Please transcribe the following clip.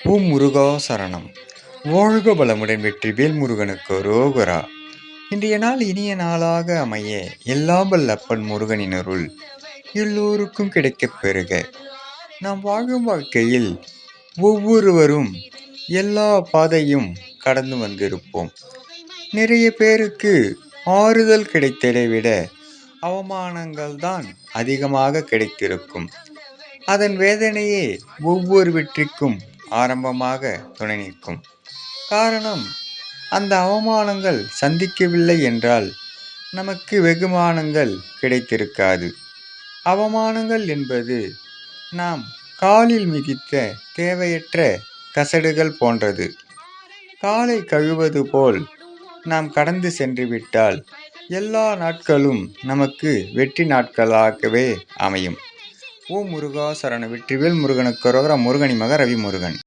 ஓம் முருகா சரணம். வாழ்க வளமுடன். வெற்றிவேல் முருகனுக்கு ரோகரா. இன்றைய நாள் இனிய நாளாக அமைய எல்லாம் வல்ல அப்பன் முருகனின் அருள் எல்லோருக்கும் கிடைக்கப் பெறுக. நாம் வாழும் வாழ்க்கையில் ஒவ்வொருவரும் எல்லா பாதையும் கடந்து வந்திருப்போம். நிறைய பேருக்கு ஆறுதல் கிடைத்ததை விட அவமானங்கள் தான் அதிகமாக கிடைத்திருக்கும். அதன் வேதனையே ஒவ்வொரு வெற்றிக்கும் ஆரம்பமாக துணை நிற்கும். காரணம், அந்த அவமானங்கள் சந்திக்கவில்லை என்றால் நமக்கு வெகுமானங்கள் கிடைத்திருக்காது. அவமானங்கள் என்பது நாம் காலில் மிதித்த தேவையற்ற கசடுகள் போன்றது. காலை கழுவது போல் நாம் கடந்து சென்று விட்டால் எல்லா நாட்களும் நமக்கு வெற்றி நாட்களாகவே அமையும். ஓம் முருகா சரண. வெற்றிவேல் முருகனுக்கு ரோகரா. முருகனி மக ரவி முருகன்.